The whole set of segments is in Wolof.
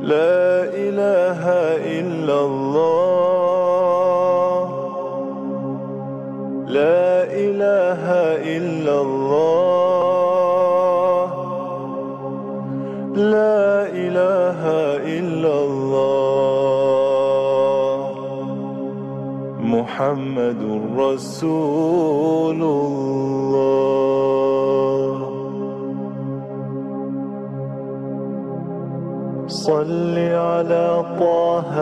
لا إله إلا الله لا إله إلا الله لا إله إلا الله محمد رسول الله صل على طه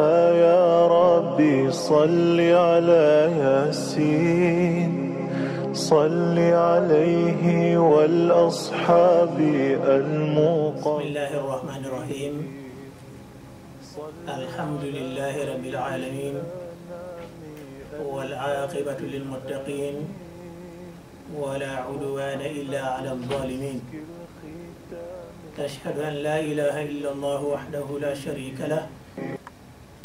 يا ربي صل على ياسين صل عليه والأصحاب بسم الله الرحمن الرحيم الحمد لله رب العالمين والعاقبة للمتقين ولا عدوان إلا على الظالمين أشهد أن لا إله إلا الله وحده لا شريك له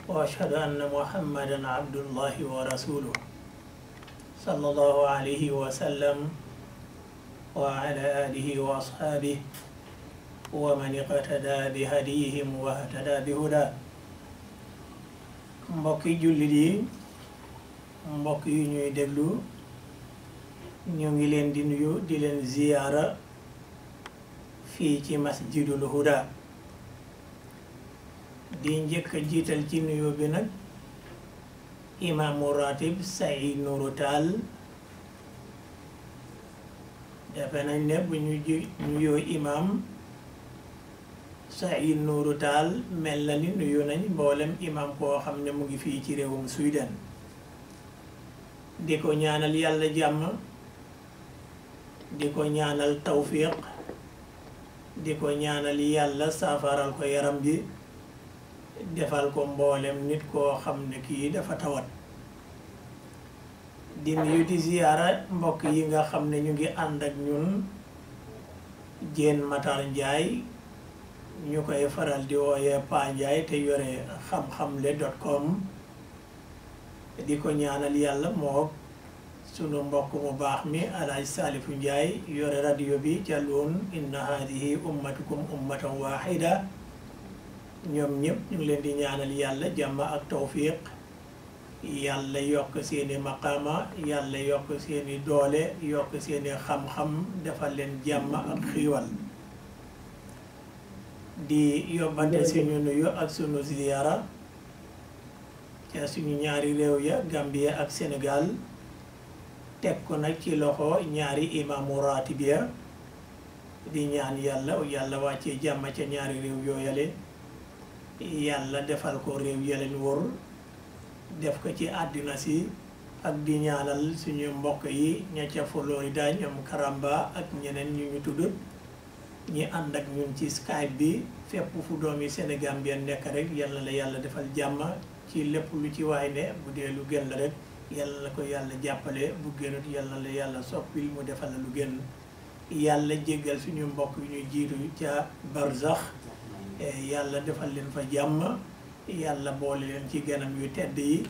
وأشهد أن محمدا عبد الله ورسوله صلى الله عليه وسلم وعلى آله وأصحابه ومن اقتدى بهديهم واهتدى بهداه mbokki jullit yi mbokk yi ñuy déglu ñu ngi leen di nuyu di leen ziyaara fii ci masjidul huda di njëkk a jiital ci nuyu bi nag imaamu ratib Saïd Nourou Tall defe nañ ne bu ñu nuyoo imaam Saïd Nourou Tall mel na ni nuyu nañ mboolem imaam koo xam ne mu ngi fii ci réewum Sudan di ko ñaanal yàlla jàmm di ko ñaanal tawfiq di ko ñaanal yàlla saafaral ko yaram bi defal ko mboolem nit koo xam ne kii dafa tawat di nuyu di ziyaara mbokk yi nga xam ne ñu ngi ànd ak ñun Jéen Matar Njaay ñu koy faral di wooyee Pa Njaay te yore xam-xamle.com di ko ñaanal yàlla moo sunu mbokk mu baax mi Alaaji Saalifu Njaay yore radio bi ca Loon inna hadihi ummatukum ummatan wahida ñoom ñëpp ñu ngi leen di ñaanal yàlla jàmm ak tawfiq yàlla yokk seeni maqaama yàlla yokk seeni doole yokk seeni xam-xam defal leen jàmm ak xiiwal di yóbbante suñu nuyu ak sunu ziyaara ca suñu ñaari réew ya Gambie ak Sénégal teg ko nag ci loxo ñaari imaamu ratib ya di ñaan yàlla wàccee jàmm ca ñaari réew yooyale yàlla defal ko réew yeleen wër def ko ci àddina si ak di ñaanal suñu mbokk yi ña ca Florida ñoom Karamba ak ñeneen ñu ñu tudd ñi ànd ak ñun ci Skype bi fépp fu doomi Sénégal bi nekk rek yàlla la yàlla defal jàmm ci lépp lu ci waay ne bu dee lu gën la rek yàlla la ko yàlla jàppale bu gënut yàlla la yàlla soppil mu defal la lu gën yàlla jéggal suñu mbokk yu ñuy jiitu ca barzax yàlla defal leen fa jàmm yàlla boole leen ci ganam yu tedd yi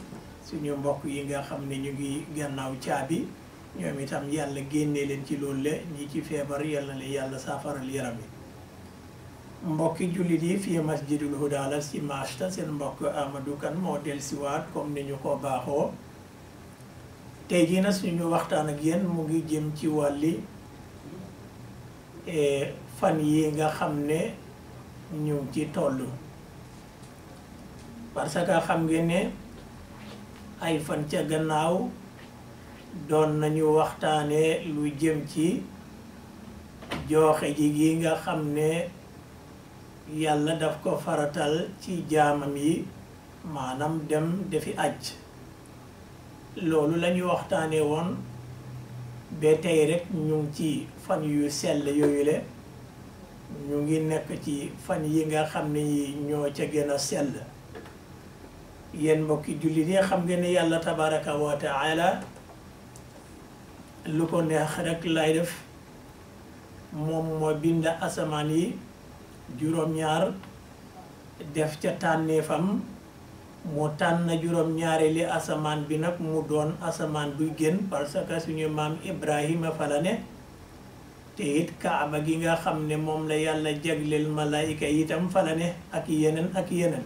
suñu mbokk yi nga xam ne ñu ngi gannaaw caabi ñoom itam yàlla génnee leen ci loolu le ñi ci feebar yàlla la yàlla saafaral yaram yi mbokki jullit yi fii masjidul huda la si machta seen mbokk Amadou Kane moo dellusiwaat comme ni ñu ko baaxoo tey jii nag suñu waxtaan ak yéen mu ngi jëm ci wàlli fan yi nga xam ne ñu ngi ci toll parce que xam ngeen ne ay fan ca gannaaw doon nañu waxtaane lu jëm ci jooxe ji gi nga xam ne yàlla daf ko faratal ci jaamam yi maanaam dem defi aj loolu la ñu waxtaane woon ba tey rek ñu ngi ci fan yu sell yooyu le ñu ngi nekk ci fan yi nga xam ne yi ñoo ca gën a sell yéen mbokki jullit yi xam ngeen ne yàlla tabaraka wa taala lu ko neex rek lay def moom moo bind asamaan yi juróom-ñaar def ca tànneefam mu tànn juróom-ñaareeli asamaan bi nag mu doon asamaan buy gën parce que suñu maam Ibrahima fa la ne te it kaaba gi nga xam ne moom la yàlla jagleel malaayika itam fa la ne ak yeneen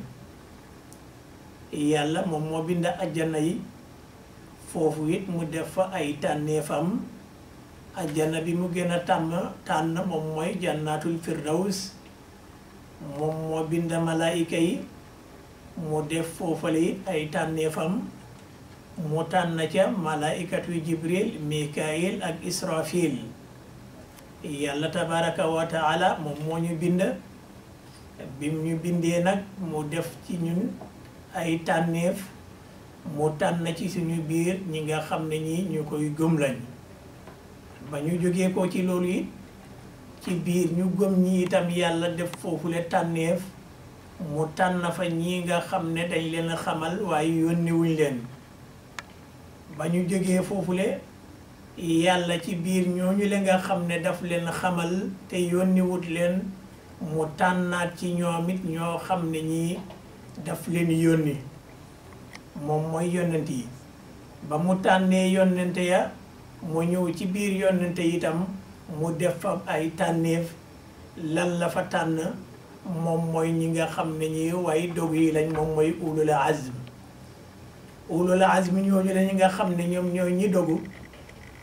yàlla moom moo bind ajjana yi foofu it mu def fa ay tànneefam ajjana bi mu gën a tànn moom mooy jannatul firdaws moom moo bind malaayika yi mu def foofale it ay tànneefam mu tànn ca malaayikatu jibril mikail ak israfil yàlla tabaraka wa taala moom moo ñu bind bim ñu bindee nag mu def ci ñun ay tànneef mu tànn ci suñu biir ñi nga xam ne ñi ñu koy gëm lañ ba ñu jógee ko ci loolu it ci biir ñu gëm ñi itam yàlla def foofule tànneef mu tànn fa ñi nga xam ne dañ leen a xamal waaye yónniwuñ leen ba ñu jógee foofule yàlla ci biir ñooñu le nga xam ne daf leen xamal te yónniwut leen mu tànnaat ci ñoom it ñoo xam ne ñii daf leen yónni moom mooy yónnent yi ba mu tànnee yónnente ya mu ñëw ci biir yónnente itam mu def fa ay tànneef lan la fa tànn moom mooy ñi nga xam ne ñi way dog yi lañ moom mooy ulul azm ñooñu la ñi nga xam ne ñoom ñooy ñi dogu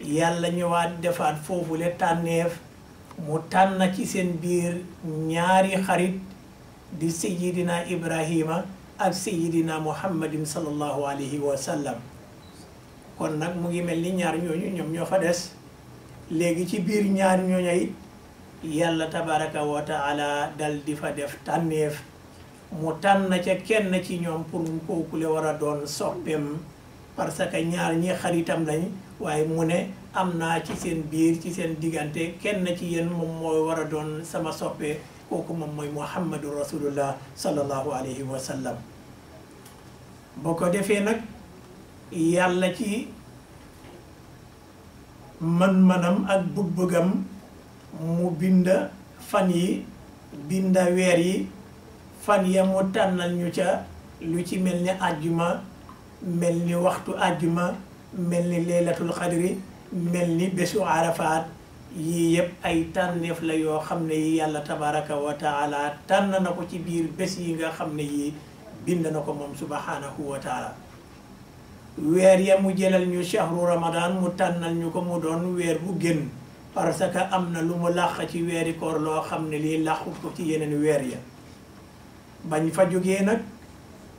yàlla ñëwaat defaat foofule tànneef mu tànn ci seen biir ñaari xarit di sayidina ibrahima ak sayidina muhammadin sallallahu alayhi wa sallam kon nag mu ngi mel ni ñaar ñooñu ñoom ñoo fa des léegi ci biir ñaar ñooñu it yàlla tabaraka wa taala dal di fa def tànneef mu tànn ca kenn ci ñoom pour mu kooku le war a doon soppeem parce que ñaar ñi xaritam lañ waaye mu ne am naa ci seen biir ci seen diggante kenn ci yéen moom mooy war a doon sama soppe kooku moom mooy muhammadu rasulullah sallallahu alayhi wa sallam boo ko defee nag yàlla ci man-manam ak bëgg-bëggam mu bind fan yi bind weer yi fan ya mu tànnal ñu ca lu ci mel ni àjjuma mel ni waxtu àjjuma mel ni laylatul xadri mel ni bésu arafaat yii yëpp ay tànneef la yoo xam ne yi yàlla tabaraka wa taala tànn na ko ci biir bés yi nga xam ne yi bind na ko moom subhanahu wa taala weer ya mu jëlal ñu shahru ramadan mu tànnal ñu ko mu doon weer bu gën parce que am na lu mu làq ci weeri koor loo xam ne lii làqut ko ci yeneen weer ya bañ fa jógee nag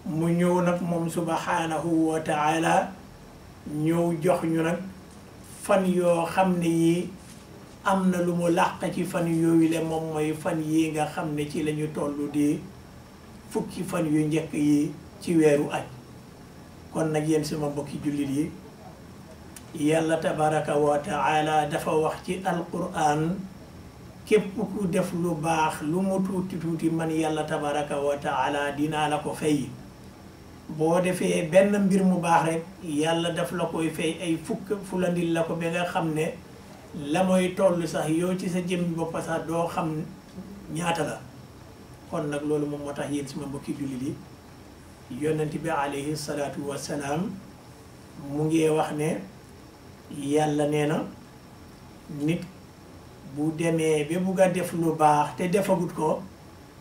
mu ñëw nag moom subhanahu wa taala ñëw jox ñu nag fan yoo xam ne yi am na lu mu làq ci fan yooyu le moom mooy fan yi nga xam ne ci lañu toll di fukki fan yu njëkk yi ci weeru aj kon nag yéen suma mbokki jullit yi yàlla tabaraka wa taala dafa wax ci alquran képp ku def lu baax lu mu tuuti tuuti man yàlla tabaraka wa taala dinaa la ko fay boo defee benn mbir mu baax rek yàlla daf la koy fay ay fukk fulandil la ko ba nga xam ne la mooy toll sax yow ci sa jëmmi bopp sax doo xam ñaata la kon nag loolu moom moo tax yéen suma mbokki jullit yi yonent bi alayhi salaatu wassalaam mu ngi wax ne yàlla nee na nit bu demee ba bugg a def lu baax te defagut ko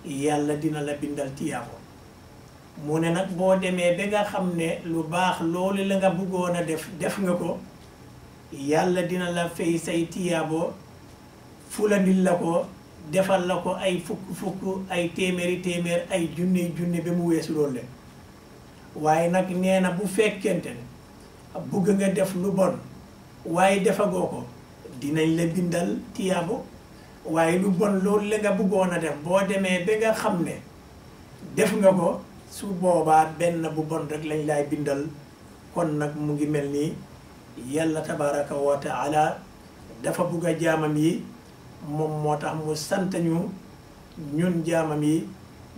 yàlla dina la bindal tiyaabo mu ne nag boo demee ba nga xam ne lu baax loolu la nga bëggoon a def nga ko yàlla dina la fay say tiyaabo fulandil la ko defal la ko ay fukk ay téeméer ay junni ba mu weesu loolu le waaye nag nee na bu fekkente ne bëgg nga def lu bon waaye defagoo ko dinañ la bindal tiyaabo waaye lu bon loolu la nga bëggoon a def boo demee ba nga xam ne def nga ko su boobaa benn bu bon rek lañ laay bindal kon nag mu ngi mel ni yàlla tabaraka wa taala dafa bugg a jaamam yi moom moo tax mu sant ñu ñun jaamam yi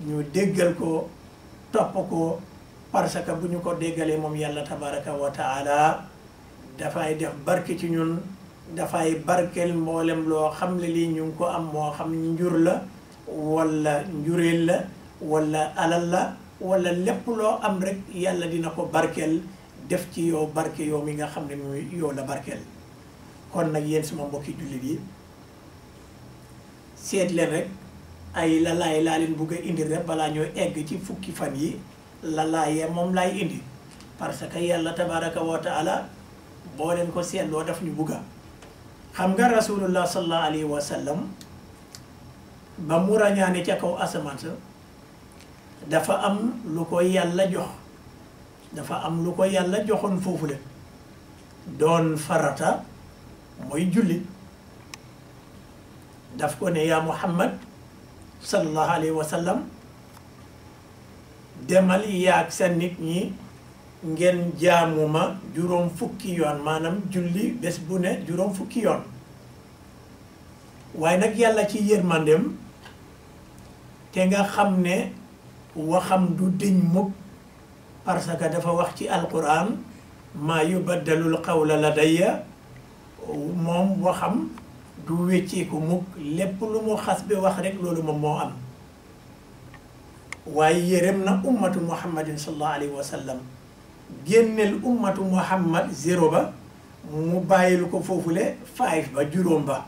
ñu déggal ko topp ko parce que bu ñu ko déggalee moom yàlla tabaraka wa taala dafay def barke ci ñun dafay barkel mboolem loo xam ne lii ñu ngi ko am moo xam njur la wala njureel la wala alal la wala lépp loo am rek yàlla dina ko barkel def ci yow barke yow mi nga xam ne muy yow la barkel kon nag yéen suma mbokki jullit yi seet leen rek ay lalaay laa leen bugg a indi rek balaa ñoo egg ci fukki fan yi lalaayee moom laay indi parce que yàlla tabaraka wa taala boo leen ko seetloo daf ñu bugga xam nga rasulullah sallallahu alayhi wa sallam ba mu rañaane ca kaw asamaan sa dafa am lu ko yàlla jox dafa am lu ko yàlla joxoon foofu le doon farata mooy julli daf ko ne yaa Muhammad sallallahu alayhi wa sallam demal yaag sa nit ñi ngeen jaamuma juróom fukki yoon maanaam julli bés bu ne juróom fukki yoon waaye nag yàlla ci yërmandem te nga xam ne waxam du diñ mukk parce que dafa wax ci alquran maa yubaddalul qawla ladayya moom waxam du wécceeku mukk lépp lu mu xas bi wax rek loolu moom moo am waaye yërëm na ummatu muhammadin sallallahu alayhi wa sallam génneel ummatu muhammad 0 ba mu bàyyilu ko foofule 5 ba juróom ba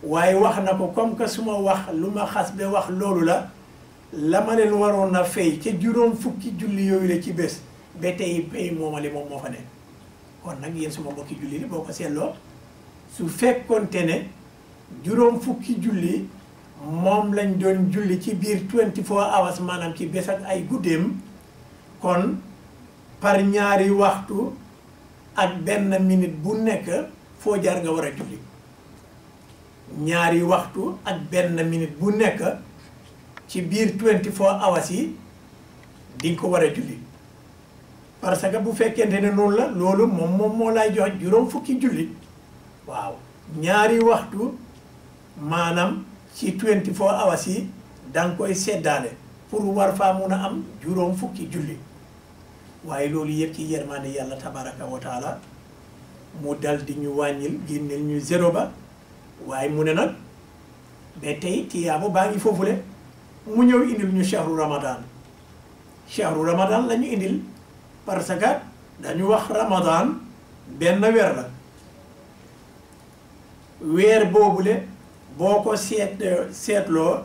waaye wax na ko comme que su ma wax lu ma xas bi wax loolu la ma leen waroon a fay ca juróom fukki julli yooyu la ci bés ba tey pay moomale moom moo fa ne kon nag yéen suma mbokki julli li boo ko seetloo su fekkonte ne juróom fukki julli moom lañ doon julli ci biir 24 hours maanaam ci bés ak ay guddeem kon par ñaari waxtu ak benn minute bu nekk foo jaar nga war a julli ñaari waxtu ak benn minute bu nekk ci biir 24 hours yi di nga ko war a julli parce que bu fekkente ne noonu la loolu moom moo lay jox juróom fukki julli waaw ñaari waxtu maanaam ci 24 hours yi da nga koy seddaale pour war faa mun a am juróom fukki julli waaye loolu yëpp ci yërmande yàlla tabaraka wa taala mu dal di ñu wàññil génneel ñu 0 ba waaye mu ne nag ba tey tiyaaba baa ngi foofule mu ñëw indil ñu shahru ramadan la ñu indil parce que dañu wax ramadan benn weer la weer boobule boo ko seetloo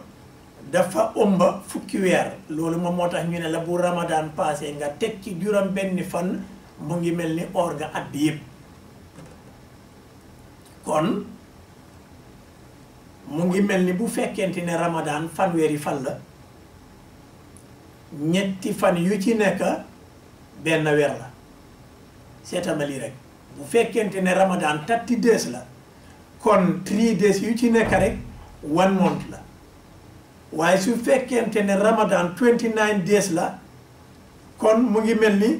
dafa ëmba fukki weer loolu moom moo tax ñu ne la bu ramadan passé nga teg ci juróom benni fan mu ngi mel ni or nga at bi yëpp kon mu ngi mel ni bu fekkente ne ramadan fanweeri fan la ñetti fan yu ci nekk benn weer la seetama lii rek bu fekkente ne ramadan 30 days la kon 3 days yu ci nekk rek 1 month la waaye su fekkente ne ramadan 29 days la kon mu ngi mel ni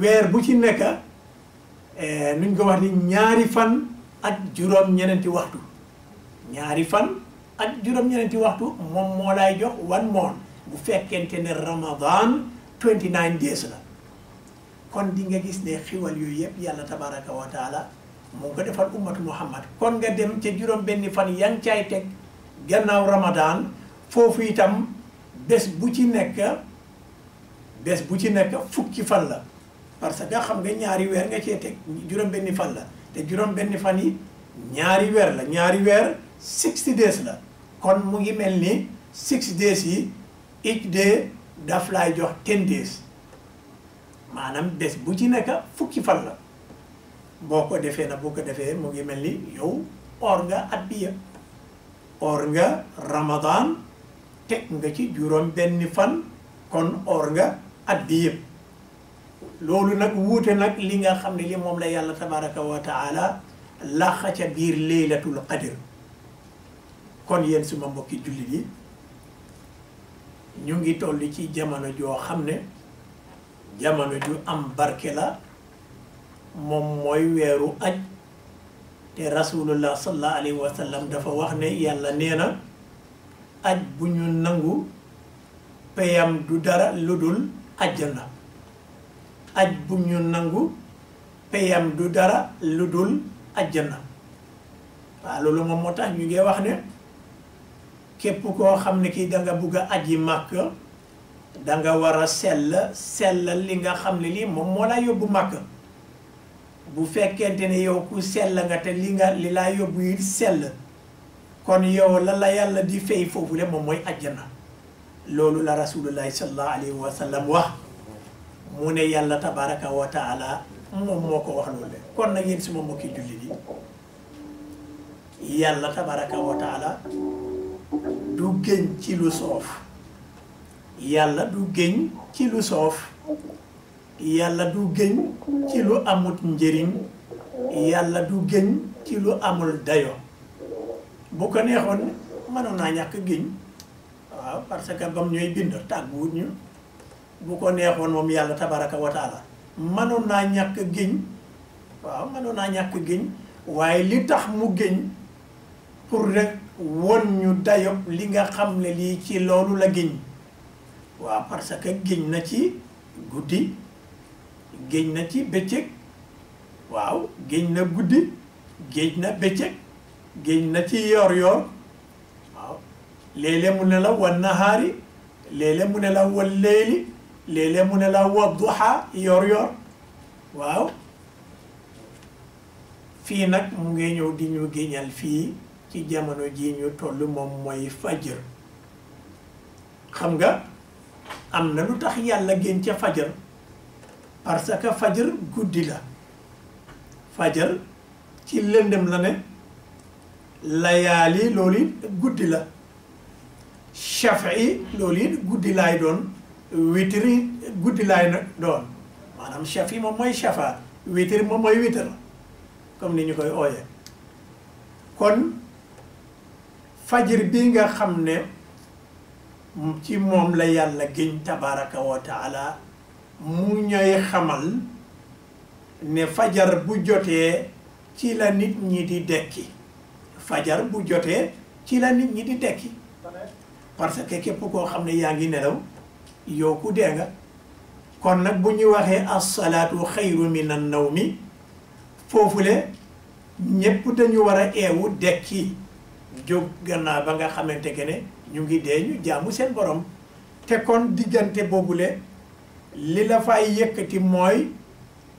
weer bu ci nekk nuñ ko wax ni ñaari fan ak juróom-ñeneenti waxtu ñaari fan ak juróom-ñeneenti waxtu moom moo lay jox 1 month bu fekkente ne ramadan 29 days la kon di nga gis ne xiwal yooyu yëpp yàlla tabaraka wa taala mu ngi ko defal ummatu muhammad kon nga dem ca juróom benni fan yaa ngi caay teg gannaaw ramadan foofu itam bés bu ci nekk fukki fan la parce que xam nga ñaari weer nga cee teg juróom benni fan la te juróom benni fan yi ñaari weer la ñaari weer 60 days la kon mu ngi mel ni 6 days yi each day daf lay jox 10 days maanaam bés bu ci nekk fukki fan la boo ko defee mu ngi mel ni yow or nga at bi yëpp or nga ramadan teg nga ci juróom benni fan kon or nga at bi yëpp loolu nag wuute nag li nga xam ne li moom la yàlla tabaraka wa taala laxa ca biir laylatul qadr kon yéen suma mbokki jullit yi ñu ngi toll ci jamono joo xam ne jamono ju am barke la moom mooy weeru aj te rasulullah sallallahu alayhi wa sallam dafa wax ne yàlla nee na aj bu ñu nangu payam du dara lu dul ajjana aj bu ñu nangu payam du dara lu dul ajjana waaw loolu moom moo tax ñu ngi wax ne képp koo xam ne kii da nga bugg a aji màkk da nga war a sellal li nga xam ne lii moom moo laa yóbbu màkk bu fekkente ne yow ku sell nga te li laa yóbbu it sell kon yow la yàlla di fay foofu le moom mooy ajjana loolu la rasulullahi sallallahu alayhi wa sallam wax mu ne yàlla tabaraka wa taala moom moo ko wax loolu le kon nag yéen suma mbokki jullit yi yàlla tabaraka wa taala du géñ ci lu soof yàlla du géñ ci lu soof yàlla du géñ ci lu amut njëriñ yàlla du géñ ci lu amul dayo bu ko neexoon mënoon naa ñàkk géñ waaw parce que bam ñooy bind tàgguwut ñu bu ko neexoon moom yàlla tabaraka wa taala mënoon naa ñàkk géñ waaw mënoon naa ñàkk géñ waaye li tax mu géñ pour rek won ñu dayob li nga xam ne lii ci loolu la géñ waaw parce que géñ na ci guddi géñ na ci bëccëg waaw géñ na guddi géñ na bëccëg géñ na ci yor waaw léeg-léeg mu ne la wan nahaari léeg-léeg mu ne la wal leyli léeg-léeg mu ne la wa duha yor waaw fii nag mu ngi ñëw di ñu géñal fii ci jamono ji ñu toll moom mooy fajar xam nga am na lu tax yàlla génn ca fajar parce que fajar guddi la fajar ci lëndëm la ne layaali loolu it guddi la shafi loolu it guddi laay doon witri guddi laay doon maanaam shafi moom mooy shafa witri moom mooy witr comme ni ñu koy ooyee kon fajar bi nga xam ne ci moom la yàlla géñ tabaraka wa taala mu ñooy xamal ne fajar bu jotee ci la nit ñi di dekki fajar bu jotee ci la nit ñi di dekki parce que képp koo xam ne yaa ngi nelaw yow ku dee nga kon nag bu ñu waxee as-salaatu xayru minan nawmi foofule ñépp dañu war a eewu dekki jóg gannaaw ba nga xamante ne ñu ngi dee ñu jaamu seen borom te kon diggante boobule li la fay yëkkati mooy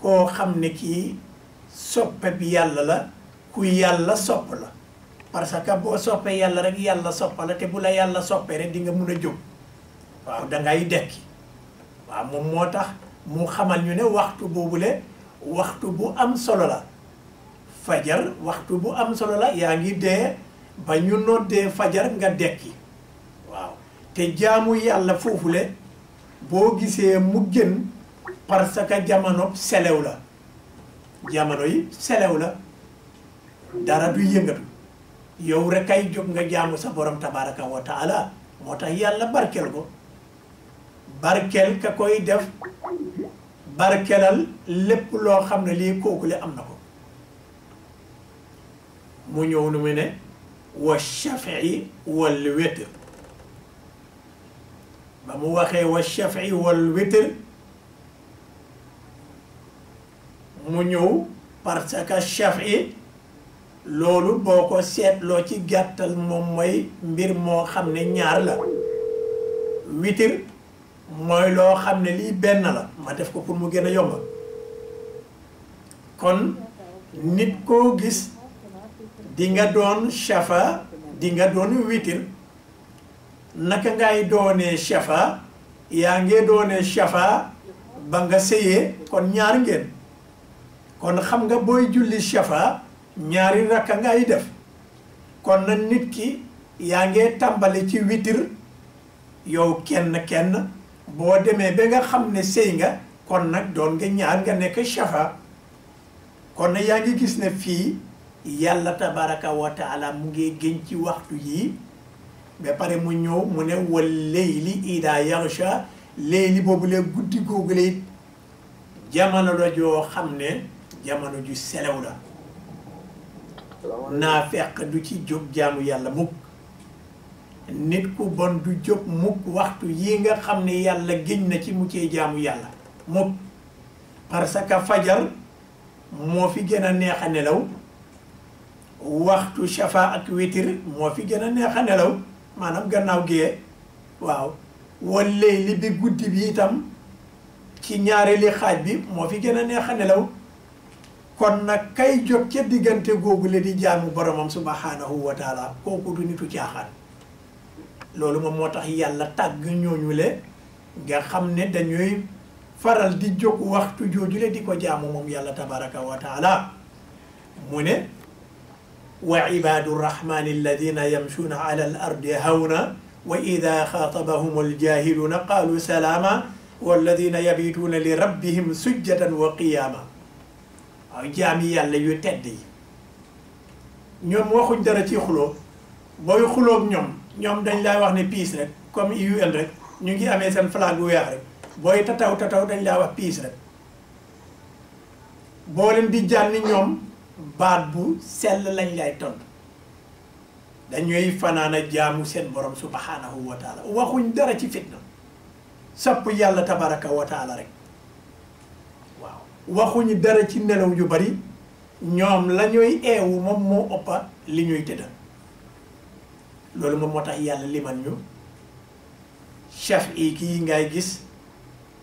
koo xam ne kii soppe bi yàlla la ku yàlla sopp la parce que boo soppee yàlla rek yàlla soppa la te bu la yàlla soppee rek di nga mun a jóg waaw dangay dekki waaw moom moo tax mu xamal ñu ne waxtu boobule waxtu bu am solo la fajar waxtu bu am solo la yaa ngi dee ba ñu noddee fajar nga dekki waaw te jaamu yàlla foofule boo gisee mu gën parce que jamono selew la jamono yi selew la dara du yëngatu yow rek ay jóg nga jaamu sa borom tabaraka wa taala moo tax yàlla barkel ko barkel ka koy def barkelal lépp loo xam ne lii kooku le am na ko mu ñëw nu mu ne wa shafii wal witr ba mu waxee wa shafii wal witr mu ñëw parce que shafii loolu boo ko seetloo ci gàttal moom mooy mbir moo xam ne ñaar la witr mooy loo xam ne lii benn la ma def ko pour mu gën a yomb kon nit koo gis di nga doon shafa di nga doon witr naka ngay doonee shafa yaa ngi doonee shafa ba nga sëyee kon ñaar ngeen kon xam nga booy julli shafa ñaari rakka ngay def kon nag nit ki yaa ngi tàmbali ci witr yow kenn boo demee ba nga xam ne sëy nga kon nag doon nga ñaar nga nekk shafa kon nag yaa ngi gis ne fii yàlla tabaraka wa taala mu ngi gën ci waxtu yii ba pare mu ñëw mu ne wal layli ida yaghsha layli boobu lee guddi googu la it jamono la joo xam ne jamono ju selew la naa fekk du ci jóg jaamu yàlla mukk nit ku bon du jóg mukk waxtu yi nga xam ne yàlla géñ na ci mu cee jaamu yàlla mukk parce que fajar moo fi gën a neex a nelaw waxtu shafa ak witr moo fi gën a neex a nelaw maanaam gannaaw gee waaw wal layli bi guddi bi itam ci ñaareeli xaaj bi moo fi gën a neex a nelaw kon nag kay jóg ca diggante googu la di jaamu boromam subhanahu wa taala kooku du nitu caaxaan loolu moom moo tax yàlla tàgg ñooñu le nga xam ne dañuy faral di jóg waxtu jooju le di ko jaamu moom yàlla tabaraka wa taala mu ne wa ibadu rrahmani alladina yamshuuna ala al ardi hawna wa ida xaatabahum aljahiluna qaalu salaama walladina yabituuna li rabbihim sujjatan wa qiyaama waaw jaami yàlla yu tedd yi ñoom waxuñ dara ci xuloo booy xuloog ñoom dañ lay wax ne peace rek comme UN rek ñu ngi amee seen flag bu weex rek booy tataw dañ lay wax peace rek boo leen di jànni ñoom baat bu sell lañ lay tontu dañuy fanaana jaamu seen borom subhanahu wa taala waxuñ dara ci fitna sopp yàlla tabaraka wa taala rek waaw waxuñu dara ci nelaw yu bari ñoom la ñuy eewu moom moo ëppa li ñuy tëddal loolu moom moo tax yàlla liman ñu chaf i kii ngay gis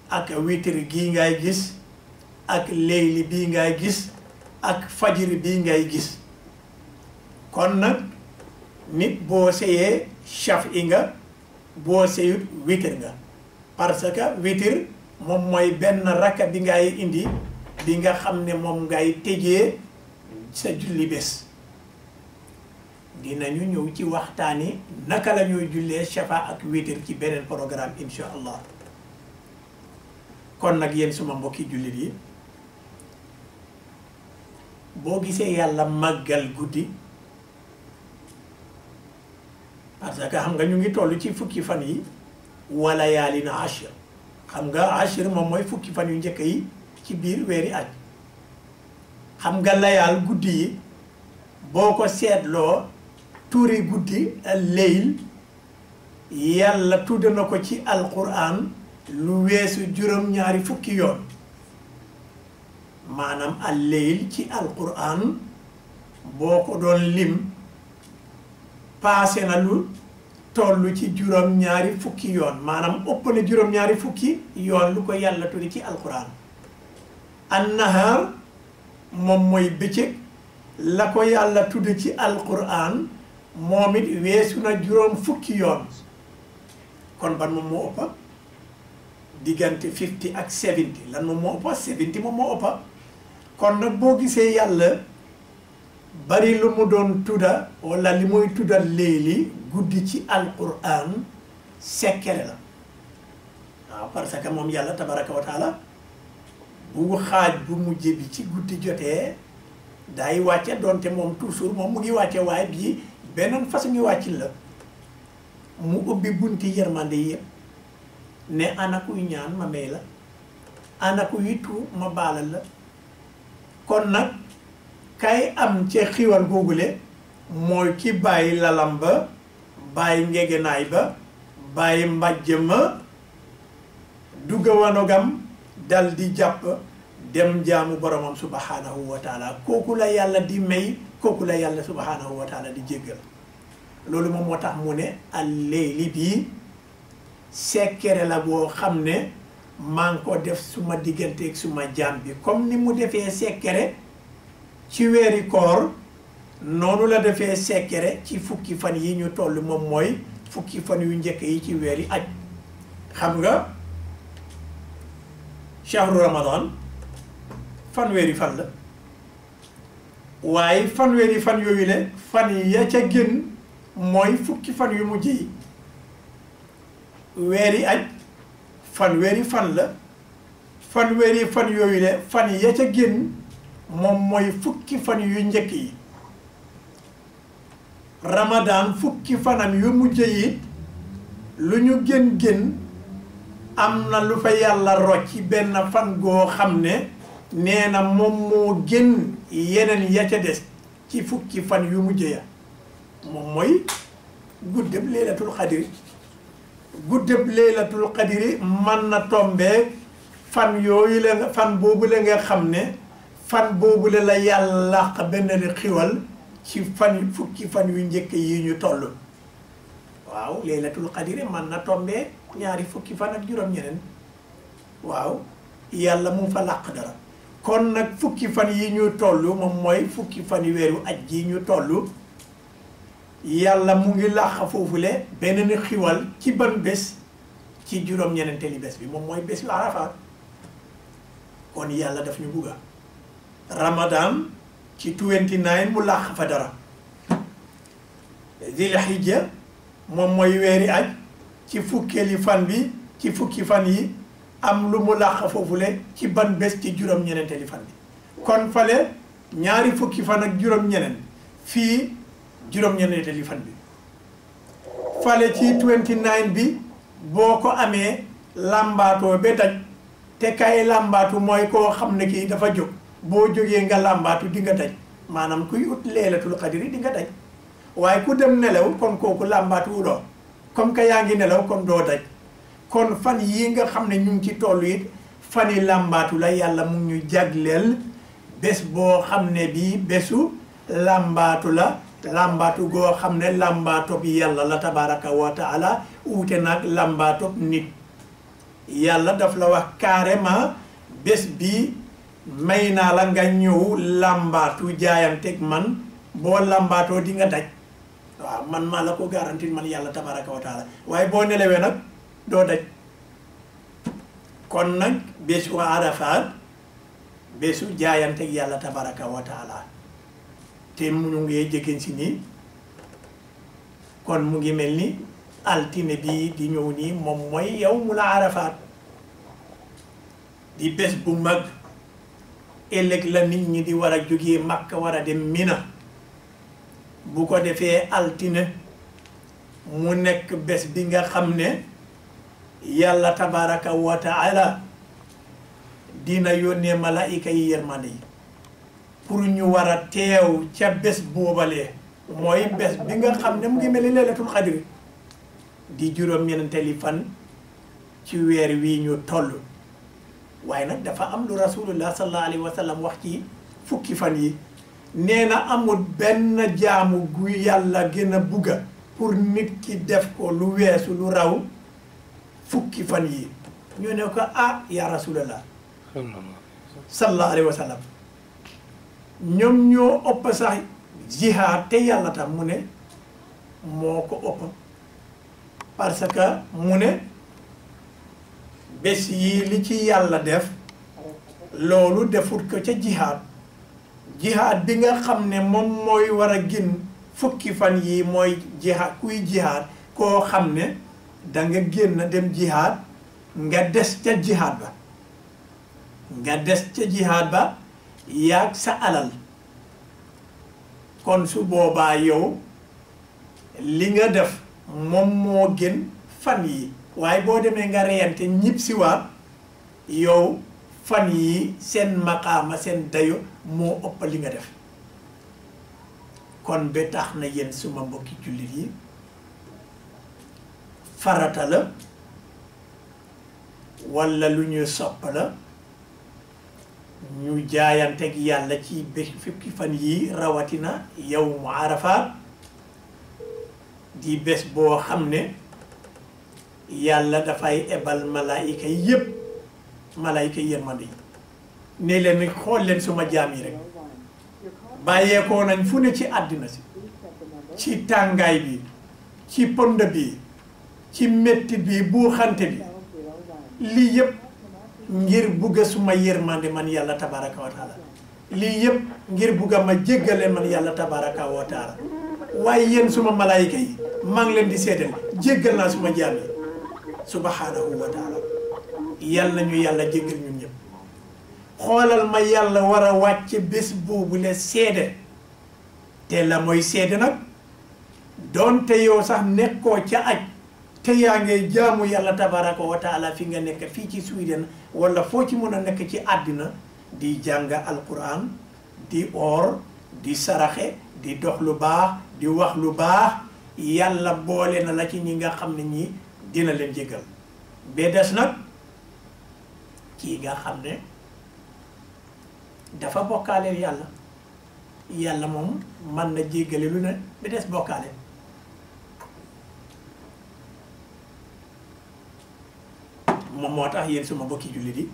ak witri gii ngay gis ak leyli bii ngay gis ak fajiri bii ngay gis kon nag nit boo seyee chaf i nga boo seyut witr nga parce que witr moom mooy benn rakka bi ngay indi bi nga xam ne moom ngay tëjee sa julli bés dinañu ñëw ci waxtaani naka la ñuy jullee shafa ak witr ci beneen programme insha allah kon nag yéen suma mbokki jullit yi boo gisee yàlla màggal guddi parce que xam nga ñu ngi toll ci fukki fan yi wala yaalin ashir xam nga ashir moom mooy fukki fan yu njëkk yi ci biir weeri aj xam nga layaal guddi yi boo ko seetloo tuuri guddi leyl yàlla tudd na ko ci alquran lu weesu juróom-ñaari fukki yoon maanaam al leyl ci alquran boo ko doon lim paase na lu tollu ci juróom-ñaari fukki yoon maanaam ëpp na juróom-ñaari fukki yoon lu ko yàlla tuddi ci alquran annahar moom mooy bëccëg la ko yàlla tudd ci alquran moom it weesu na juróom fukki yoon kon ban moom moo ëppa diggante 50 ak 70 lan moom moo ëppa 70 moom moo ëppa kon nag boo gisee yàlla bari lu mu doon tudda wala li muy tudda léegi guddi ci alquran sekkere la waaw parce que moom yàlla tabaraka wa taala bu xaaj bu mujj bi ci guddi jotee day wàcce doonte moom toujours moom mu ngi wàcce waaye bii beneen façon ngi wàccin la mu ubbi bunti yërmande yi yëpp ne ana kuy ñaan ma may la ana kuy tuub ma baalal la kon nag kay am ca xiwal googule mooy ki bàyyi lalam ba bàyyi ngegenaay ba bàyyi mbàjj ma dugga wanogam dal di jàpp dem jaamu boromam subhanahu wa taala kooku la yàlla di may kooku la yàlla subhanahu wa taala di jéggal loolu moom moo tax mu ne al leyli bii sekkere la boo xam ne maa ngi ko def suma digganteeg suma jaam bi comme ni mu defee sekkere ci weeri koor noonu la defee sekkere ci fukki fan yi ñu toll moom mooy fukki fan yu njëkk yi ci weeri aj xam nga shahru ramadan fanweeri fan la waaye fanweeri fan yooyu le fan ya ca gën mooy fukki fan yu mujj yi weeri aj fanweeri fan la fanweeri fan yooyu le fan ya ca gën moom mooy fukki fan yu njëkk yi ramadan fukki fanam yu mujj yi lu ñu gën am na lu fa yàlla rocci benn fan goo xam ne nee na moom moo gën yeneen ya ca des ci fukki fan yu mujj ya moom mooy guddeb leelatul xadiri guddeb leelatul xadiri man na tombeek fan yooyu la fan boobu la nga xam ne fan boobu la yàlla làq benn xiwal ci fan fukki fan yu njëkk yi ñu toll waaw leelatul xadiri man na tombee ñaari fukki fan ak juróom-ñeneen waaw yàlla mu fa làq dara kon nag fukki fan yi ñu toll moom mooy fukki fan yi weeru aj ji ñu toll yàlla mu ngi làq foofule beneen xiwal ci ban bés ci juróom-ñeneenteeli bés bi moom mooy bés yu Arafaat kon yàlla daf ñu bugga Ramadan ci 29 mu làq fa dara Zil Hijja moom mooy weeri aj ci fukkeeli fan bi ci fukki fan yi am lu mu làq foofule ci ban bés ci juróom-ñeneenteeli fan bi kon fale ñaari fukki fan ak juróom-ñeneen fii juróom-ñeneenteeli fan bi fale ci 29 bi boo ko amee làmbaatoo ba daj te kay làmbaatu mooy koo xam ne kii dafa jóg boo jógee nga làmbaatu di nga daj maanaam kuy ut leelatul xadiri di nga daj waaye ku dem nelaw kon kooku làmbaatu wuloo comme que yaa ngi nelaw kon doo daj kon fan yi nga xam ne ñu ngi ci toll it fan yi làmbaatu la yàlla mu ñu jagleel bés boo xam ne bii bésu làmbaatu la làmbaatu goo xam ne làmbaatu bi yàlla la tabaraka wa taala uute nag làmbaatu nit yàlla daf la wax carrément bés bi may naa la nga ñëw làmbaatu jaayanteeg man boo làmbaatoo di nga daj waaw man maa la ko garantir man yàlla tabaraka wa taala waaye boo nelawee nag doo daj kon nag bésu Arafaat bésu jaayanteeg yàlla tabaraka wa taala te mu ngi jegeen si nii kon mu ngi mel ni altine bi di ñëw nii moom mooy yawmul Arafaat di bés bu mag ëllëg la nit ñi di war a jógee Makka war a dem Mina bu ko defee altine mu nekk bés bi nga xam ne yàlla tabaraka wa taala dina yónnee malaayika yi yërmande yi pour ñu war a teew ca bés boobalee mooy bés bi nga xam ne mu ngi mel ni laylatul xadri di juróom-ñeenteeli fan ci weer wii ñu toll waaye nag dafa am lu rasulullah sallallahu alayhi wa sallam wax ci fukki fan yi nee na amul benn jaamu gu yàlla gën a bugga pour nit ki def ko lu weesu lu raw fukki fan yi ñu ne ko ah ya rasulallah sallallahu alayhi wa sallam ñoom ñoo ëpp sax jihaad te yàlla tam mu ne moo ko ëpp parce que mu ne bés yi li ci yàlla def loolu defut ko ca jihaad jihaad bi nga xam ne moom mooy war a gën fukki fan yi mooy jihaad kuy jihaad koo xam ne da nga génn dem jihaad nga des ca jihaad ba nga des ca jihaad ba yaag sa alal kon su boobaa yow li nga def moom moo gën fan yi waaye boo demee nga reyante ñib si waat yow fan yi seen maqaama seen dayo moo ëpp li nga def kon ba tax na yéen suma mbokki jullit yi farata la walla lu ñuy sopp la ñu jaayanteeg yàlla ci bés fukki fan yi rawatina yawmu Arafaat di bés boo xam ne yàlla dafay ebal malaayika yépp malaayika yërmande yi ne leen xool leen suma jaam yi rek bàyyeekoo nañ fu ne ci àddina si ci tàngaay bi ci pënd bi ci metti bi buuxante bi lii yépp ngir bugga suma yërmande man yàlla tabaraka wa taala lii yépp ngir bugga ma jéggale man yàlla tabaraka wa taala waaye yéen suma malaayika yi maa ngi leen di seedal jéggal naa suma jaam yi subhanahu wa taala yàlla ñu yàlla jéggal ñun ñëpp xoolal ma yàlla war a wàcce bés boobu le seede te la mooy seede nag doonte yow sax nekkoo ca aj te yaa ngay jaamu yàlla tabaraka wa taala fi nga nekk fii ci Sweden wala foo ci mën a nekk ci àddina di jàng alquran di oor di saraxe di dox lu baax di wax lu baax yàlla boole na la ci ñi nga xam ne ñi dina leen jéggal ba des nag kii nga xam ne dafa bokkaaleel yàlla yàlla moom mën na jéggale lu ne ba des bokkaale moom moo tax yéen suma bokki jullit yi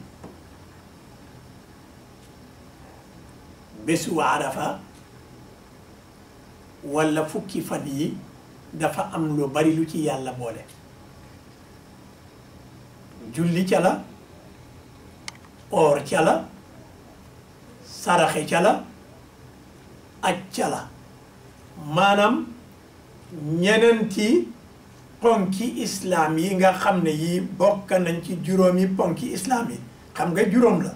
bésu arafa walla fukki fan yi dafa am lu bari lu ci yàlla boole julli ca la oor ca la saraxe ca la aj ca la maanaam ñeneenti ponki islaam yi nga xam ne yi bokk nañ ci juróomi ponki islaam yi xam nga juróom la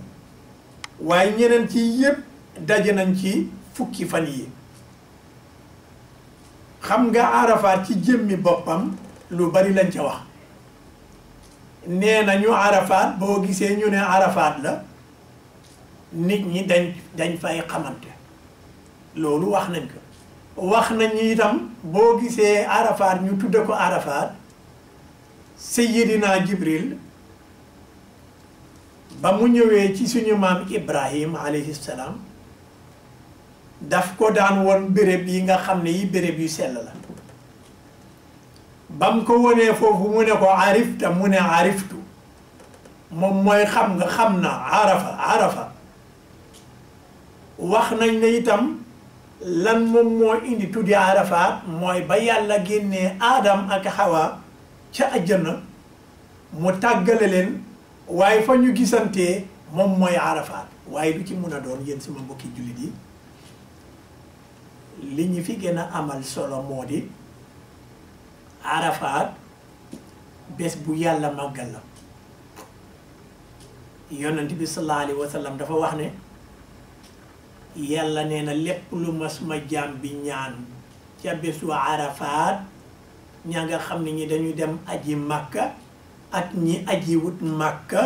waaye ñeneen ci yépp daje nañ ci fukki fan yi xam nga arafaat ci jëmmi boppam lu bari lañ ca wax nee nañu arafaat boo gisee ñu ne arafaat la nit ñi dañ fay xamante loolu wax nañ ko wax nañ itam boo gisee arafaat ñu tudde ko arafaat Seyyidina Jibril ba mu ñëwee ci suñu maam Ibrahim alayhi salaam daf ko daan won béréb yi nga xam ne yi béréb yu sell la bam ko wonee foofu mu ne ko arifta mu ne ariftu moom mooy xam nga xam na arafa wax nañ ne itam lan moom moo indi tuddi arafaat mooy ba yàlla génnee aadam ak Hawa ca àjjana mu tàggale leen waaye fa ñu gisantee moom mooy arafaat waaye du ci mun a doon yéen sama mbokki jullit yi li ñu fi gën a amal solo moo di arafaat bés bu yàlla màggal la yonent bi sallallahu alayhi wa sallam dafa wax ne yàlla nee na lépp lu ma suma jaam bi ñaan ca bésu arafaat ña nga xam ne ñi dañu dem aji màkka ak ñi aji wut màkka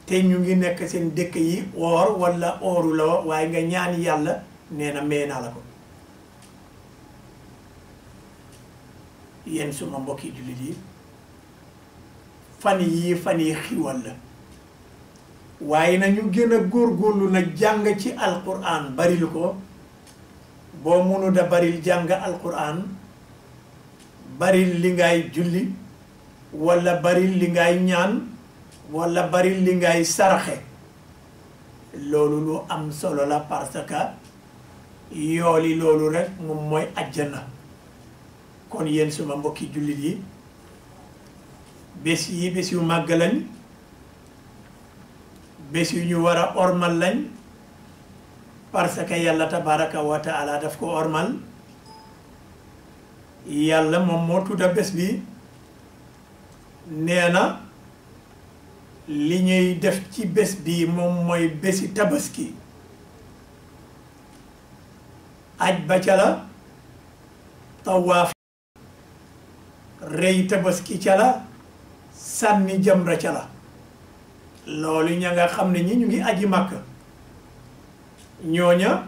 te ñu ngi nekk seen dëkk yi oor walla ooru la waaye nga ñaan yàlla nee na mee naa la ko yéen suma mbokki jullit yi fan yi xiwal la waaye nañu gën a góorgóorlu na jàng ci alquran baril ko boo mënu da baril jàng alquran baril li ngay julli walla baril li ngay ñaan walla baril li ngay saraxe loolu lu am solo la parce que yooli loolu rek moom mooy ajjana kon yéen suma mbokki jullit yi bés yu màgg lañ bés yu ñu war a ormal lañ parce que yàlla tabaraka wa taala daf ko ormal yàlla moom moo tudda bés bi nee na li ñuy def ci bés bi moom mooy bési tabaski aj ba ca la tawaaf rey tabaski ca la sànni jamra ca la loolu ña nga xam ne ñi ñu ngi aji màkk ñooña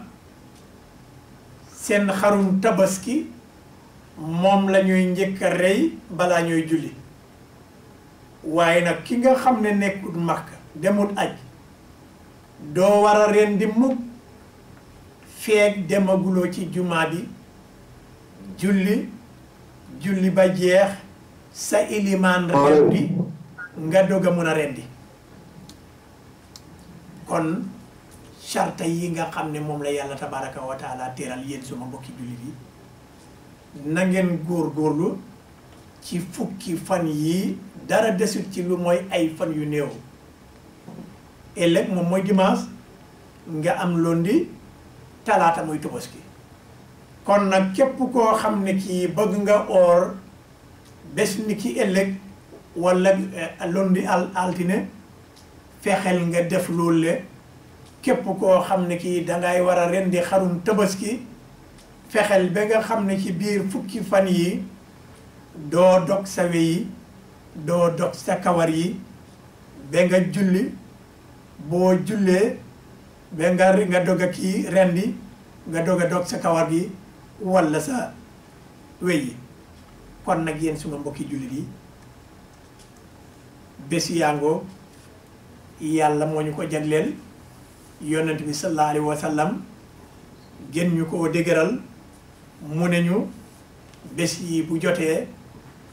seen xarum tabaski moom la ñuy njëkk a rey balaa ñooy julli waaye nag ki nga xam ne nekkut màkk demut aj doo war a rendi mukk feeg demaguloo ci jumaa bi julli ba jeex sa ilimaan rendi nga dog a mën a rendi kon charta yi nga xam ne moom la yàlla tabaraka wa taala teral yéen suma mbokki jullit yi na ngeen góorgóorlu ci fukki fan yi dara desut ci lu mooy ay fan yu néew ëllëg moom mooy dimanche nga am lundi talaata muy tabaski kon nag képp koo xam ne kii bëgg nga oor bés ni ki ëllëg walla lundi altine fexeel nga def loolu le képp koo xam ne kii dangay war a rendi xarum tabaski fexeel ba nga xam ne ci biir fukki fan yi doo dog sa we yi doo dog sa kawar yi ba nga julli boo jullee ba nga dog a kii rendi nga dog a dog sa kawar gi walla sa we yi kon nag yéen suma mbokki jullit yi bés yàngoo yàlla moo ñu ko jagleel yonent bi sallallahu alayhi wa sallam gën ñu koo dëgëral mu ne ñu bés yi bu jotee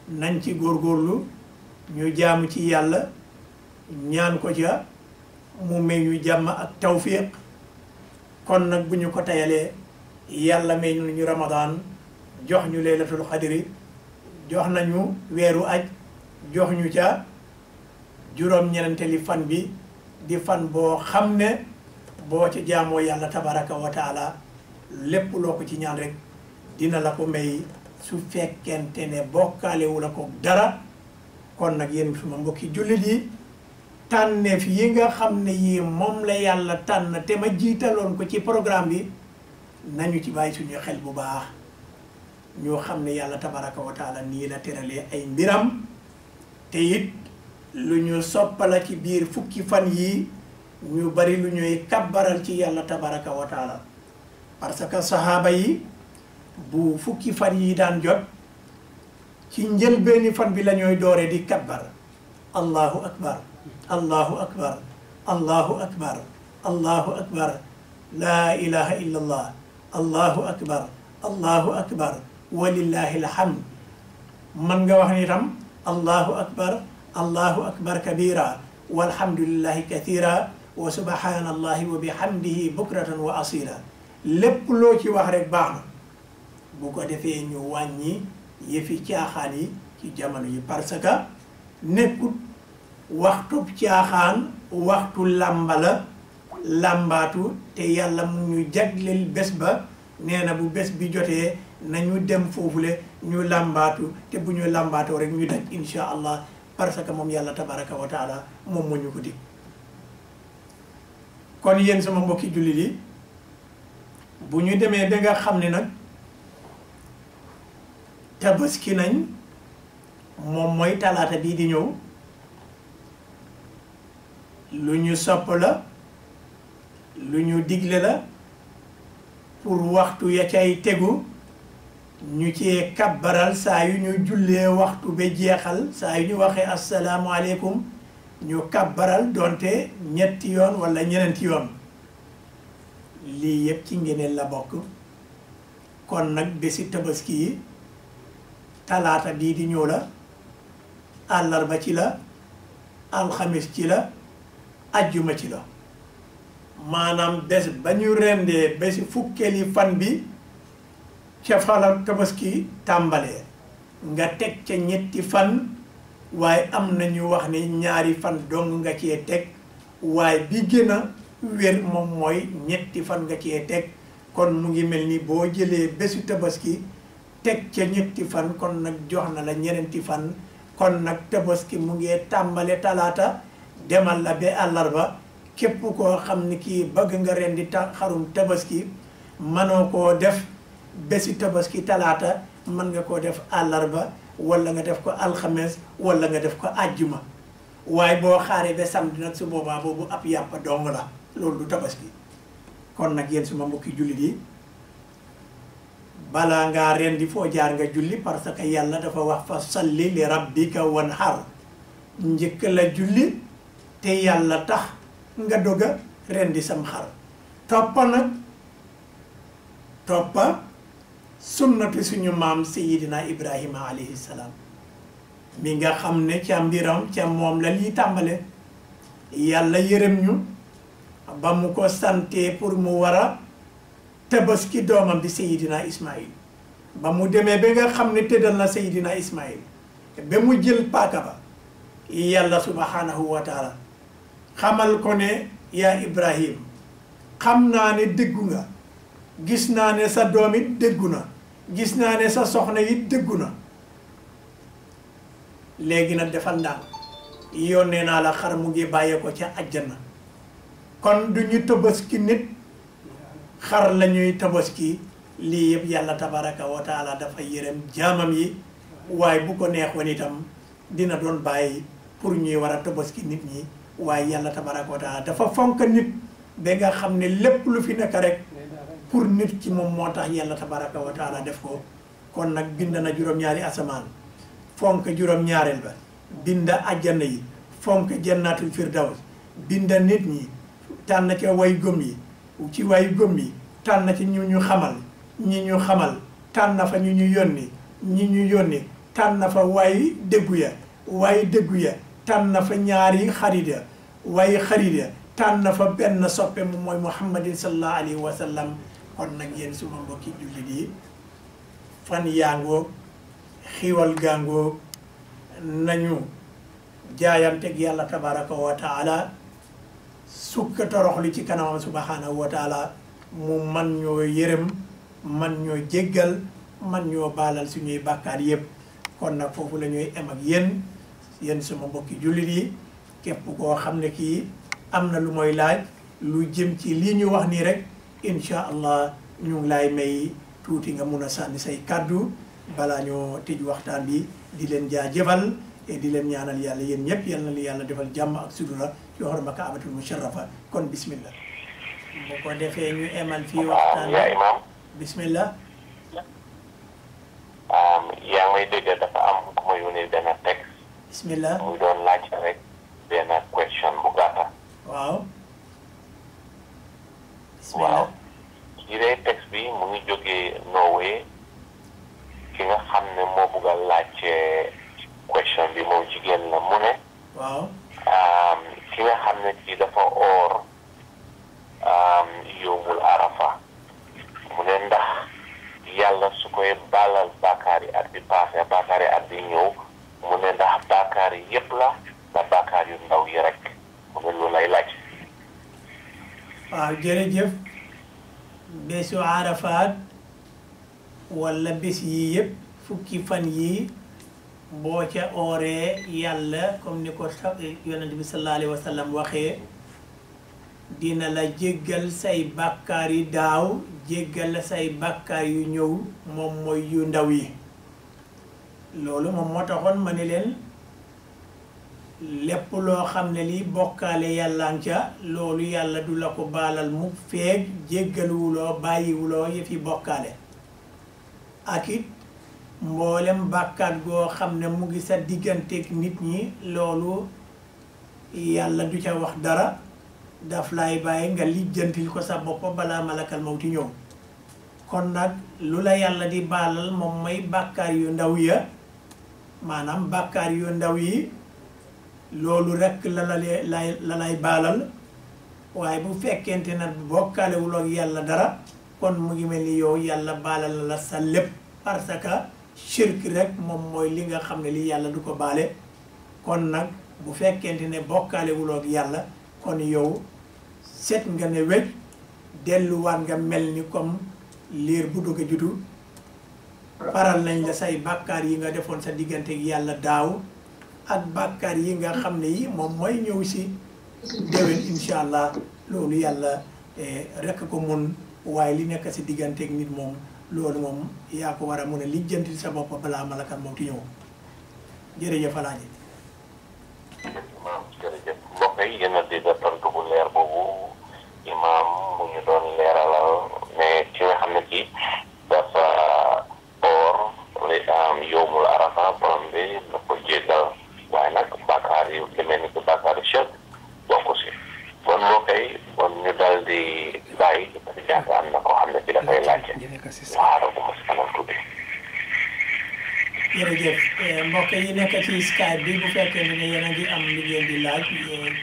nañ ci góorgóorlu ñu jaamu ci yàlla ñaan ko ca mu may ñu jàmm ak tawfiq kon nag bu ñu ko tayalee yàlla may ñu ramadan jox ñu laylatul xadri jox nañu weeru aj jox ñu ca juróom-ñeneenteeli fan bi di fan boo xam ne boo ci jaamoo yàlla tabaraka wa taala lépp loo ko ci ñaan rek dina la ko may su fekkente ne bokkaalewu la ko dara. kon nag yéen suma mbokki jullit yi tànneef yi nga xam ne yii moom la yàlla tànn te ma jiitaloon ko ci programme bi nañu ci bàyyi suñu xel bu baax ñoo xam ne yàlla tabaraka wa taala nii la teralee ay mbiram te it lu ñu soppala ci biir fukki fan yi ñu bari lu ñuy kabbaral ci yàlla tabaraka wa taala parce que sahaaba yi bu fukki fan yi daan jot ci njëlbeeni fan bi la ñooy doore di kabbar allahu akbar allahu akbar allahu akbar allahu akbar laa ilaha illa allah allahu akbar allahu akbar walillahi alhamd man nga wax ni tam allahu akbar kabira walhamdulillahi kathira wa subhanallahi wa bihamdihi bukratan wa asila lépp loo ci wax rek baax na bu ko defee ñu wàññi yëfi caaxaan yi ci jamono yi parce que nekkut waxtu caaxaan waxtu làmbala làmbaatu te yàlla mu ñu jagleel bés ba nee na bu bés bi jotee nañu dem foofule ñu làmbaatu te bu ñu làmbaatoo rek ñu daj insha allah parce que moom yàlla tabaraka wa taala moom moo ñu ko dig kon yéen sama mbokki jullit yi bu ñu demee ba nga xam ne nag tabaski nañ moom mooy talaata bii di ñëw lu ñu sopp la lu ñu digle la pour waxtu ya cay tegu ñu cee kabbaral saa yu ñu jullee waxtu ba jeexal saa yu ñu waxee asalaamualeykum ñu kabbaral donte ñetti yoon wala ñeneenti yoon lii yëpp ci ngeneen la bokk kon nag bési tabaski yi talaata bii di ñëw la àllarba ci la alxamis ci la ajjuma ci la maanaam bés ba ñu rendee bési fukkeeli fan bi ca fala tabaski tàmbalee nga teg ca ñetti fan waaye am na ñu wax ni ñaari fan dong nga cee teg waaye bi gën a wér moom mooy ñetti fan nga cee teg kon mu ngi mel ni boo jëlee bésu tabaski teg ca ñetti fan kon nag jox na la ñeneenti fan kon nag tabaski mu ngi tàmbale talaata demal la ba àllarba képp koo xam ni kii bëgg nga rendi xarum tabaski mënoo koo def bési tabaski talaata mën nga koo def àllarba wala nga def ko alxames wala nga def ko àjjuma waaye boo xaaree ba samedi nag su boobaa boobu ab yàppa dong la loolu du tabaski kon nag yéen suma mbokki jullit yi balaa ngaa rendi foo jaar nga julli parce que yàlla dafa wax fa salli li rabbika wanhar njëkk la julli te yàlla tax nga doga rendi sam xar toppa sunnatu suñu maam sayidina ibrahima alayhi salaam mi nga xam ne ca mbiram ca moom la lii tàmbale yàlla yërëm ñu ba mu ko sante pour mu war a tabaski doomam di sayidina ismail ba mu demee ba nga xam ne tëddal na sayidina ismail ba mu jël paaka ba yàlla subhanahu wa taala xamal ko ne yaa ibrahim xam naa ne dëggu nga gis naa ne sa doom it dëggu na gis naa ne sa soxna it dëggu na léegi nag defal ndànk yónnee naa la xar mu ngi bàyyee ko ca àjjana kon du ñu tabaski nit xar la ñuy tabaski lii yëpp yàlla tabaraka wa taala dafa yërëm jaamam yi waaye bu ko neexoon itam dina doon bàyyi pour ñuy war a tabaski nit ñi waaye yàlla tabaraka wa taala dafa fonk nit ba nga xam ne lépp lu fi nekk rek pour nit ci moom moo tax yàlla tabaraka wa taala def ko kon nag bind na juróom-ñaari asamaan fonk juróom-ñaareel ba binda àjjana yi fonk jannatul firdaws binda nit ñi tànn ca way gëm yi ci way gëm yi tànn ci ñu ñu xamal ñi ñu xamal tànn fa ñu ñu yónni ñi ñu yónni tànn fa way dëggu ya way dëggu ya tànn fa ñaari xarit ya way xarit ya tànn fa benn soppe mu mooy muhammadin sallallahu alayhi wa sallam kon nag yéen suma mbokki jullit yi fan yaangoo xiiwal gaangoo nañu jaayanteeg yàlla tabaraka wa taala sukka toroxlu ci kanamam subhanahu wa taala mu man ñoo yërëm man ñoo jéggal man ñoo baalal suñuy bàkkaar yépp kon nag foofu la ñuy em ak yéen suma mbokki jullit yi képp koo xam ne kii am na lu mooy laaj lu jëm ci lii ñu wax nii rek incha allah ñu ngi lay may tuuti nga mun a sànni say kàddu balaa ñoo tëj waxtaan bi di leen jaajëfal et di leen ñaanal yàlla yéen ñëpp yal na li yàlla defal jàmm ak sudura ci xorma Kaabatul musharrafa kon bismillah bu ko defee ñu emal fii waxtaan yaa imam bismillah yaa ngi may dégg dafa am ku ma yónnee benn texte bismillah muy doon laaj rek benn question bu gàtta waaw waaw bismillah ci dee texte bi mu ngi jógee Norway ki nga xam ne moo bugg a laaj question bi moom jigéen la mu ne waaw ki nga xam ne ci dafa oor yowmul arafa mu ne ndax yàlla su koy baalal bàkkaar yi at bi passé bàkkaar yi at bi ñëw mu ne ndax bàkkaar yi yépp la ndax bàkkaar yu ndaw yi rek mu ne loolu lay laaj waaw jërëjëf bésu arafaat wala bés yii yëpp fukki fan yii boo ca ooree yàlla comme ni ko yonent bi sallallahu alayhi wa sallam waxee dina la jéggal say bàkkaar yi daaw jéggal la say bàkkaar yu ñëw moom mooy yu ndaw yi loolu moom moo taxoon ma ne leen lépp loo xam ne lii bokkaale yàllaan ca loolu yàlla du la ko baalal mu feeg jéggaluwuloo bàyyiwuloo yëfi bokkaale ak it mboolem bàkkaat goo xam ne mu ngi sa digganteeg nit ñi loolu yàlla du ca wax dara daf lay bàyyi nga lijjantil ko sa bopp balaa malakal mawti ñëw kon nag lu la yàlla di baalal moom may bàkkaar yu ndaw ya maanaam bàkkaar yu ndaw yi loolu rekk la lay baalal waaye bu fekkente nag bokkaalewul ak yàlla dara kon mu ngi mel ni yow yàlla baalal la sa lépp parce que shirk rek moom mooy li nga xam ne li yàlla du ko baale kon nag bu fekkente ne bokkaalewul ak yàlla kon yow set nga ne wéj delluwaat nga mel ni comme liir bu dugg a jutu faral nañ la say bàkkaar yi nga defoon sa diggante ak yàlla daaw ak bàkkaar yi nga xam ne yi moom mooy ñëw si déwén incha allah loolu yàlla rekk ko mun waaye li nekk si diggante ak nit moom loolu moom yaa ko war a mun a lijjanti sa bopp balaa malakal moom ti ñëw jërëjëf Alaaji imaam jërëjëf mbokk yi yéen a dégg tontu bu leer boobu imaam mu ñu doon leeralal mais ci nga xam ne ci dafa oor yowmul arafa borom bi na ko jéggal waaye nag bàkkaar yu demee ni ko bàkkaar yu chef bokk si bon mbokk yi bon ñu dal di bàyyi parce que am na koo xam ne ci dafay laajte waaw bu ma si kanam tuuti jërëjëf mbokk yi nekk ci Skype bi bu fekkee ne yéen a ngi am lu ngeen di laaj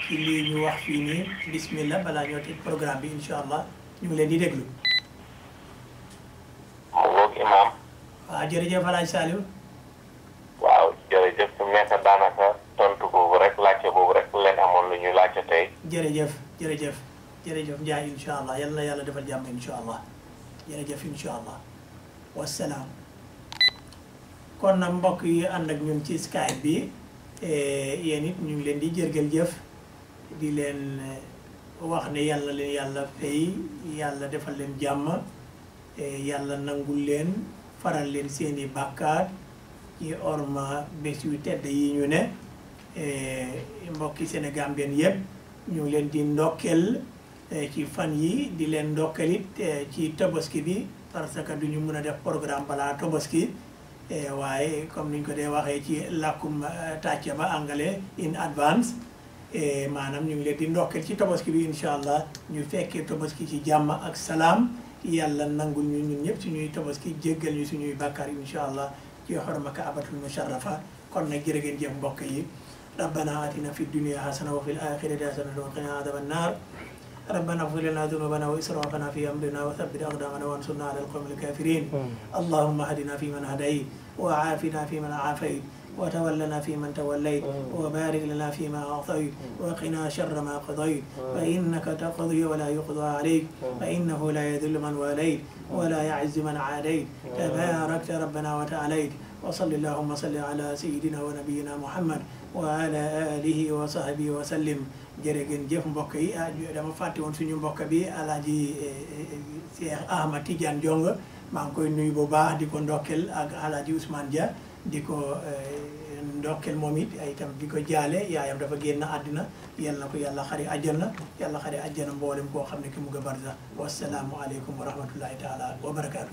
ci lii ñu wax fii nii bismillah balaa ñoo tëj programme bi incha allah ñu ngi leen di déglu. mu ngoog imaam. waaw jërëjëf El Hadj Saliou. waaw jërëjëf su nekk daanaka tontu boobu rek laajte boobu rek leen amoon lu ñu laajte tey. jërëjëf jërëjëf jërëjëf Ndiaye incha allah yal na yàlla defal jàmm incha allah jërëjëf incha allah wasalaam. kon nag mbokk yi ànd ak ñun ci Skype bi yéen it ñu ngi leen di jërgal jëf di leen wax ne yàlla leen yàlla fay yàlla defal leen jàmm yàlla nangul leen faral leen seeni bàkkaar ci orma bés yu tedd yi ñu ne mbokki Sénégal benn yëpp ñu ngi leen di ndokkeel ci fan yi di leen ndokkeel it ci tabaski bi parce que duñu mën a def programme balaa tabaski waaye comme niñ ko dee waxee ci làkkum tàcce ba anglais in advance maanaam ñu ngi leen di ndokkeel ci tabaski bi incha allah ñu fekkee tabaski ci jàmm ak salaam yàlla nangul ñu ñun ñëpp suñuy tabaski jéggal ñu suñuy bàkkaar incha allah ci xorma Kaabatul musharrafa kon nag jërë ngeen jëf mbokk yi ربنا آتنا في الدنيا حسنة وفي الآخرة حسنة وقنا عذاب النار ربنا اغفر لنا ذنوبنا وإسرافنا في أمرنا وثبت أقدامنا وانصرنا على القوم الكافرين اللهم اهدنا فيمن هديت وعافنا فيمن عافيت وتولنا فيمن توليت وبارك لنا فيما أعطيت وقنا شر ما قضيت فإنك تقضي ولا يقضى عليك فإنه لا يذل من واليت ولا يعز من عاديت تباركت ربنا وتعاليت وصل اللهم صل على سيدنا ونبينا محمد وعلى آله وصحبه وسلم jërëgeen jëf mbokk yi dama fàtte woon suñu mbokk bi Alaaji Cheikh Ahmad Tidiane Jong maa ngi koy nuyu bu baax di ko ndokkel ak Alaaji Ousmane Dia di ko ndokkel moom it ay itam di ko jaale yaayam dafa génn àddina yal na ko yàlla xari àjjana mboolem koo xam ne ki mu nga barza wassalaamu aleykum wa rahmatullahi taala wa barakaatu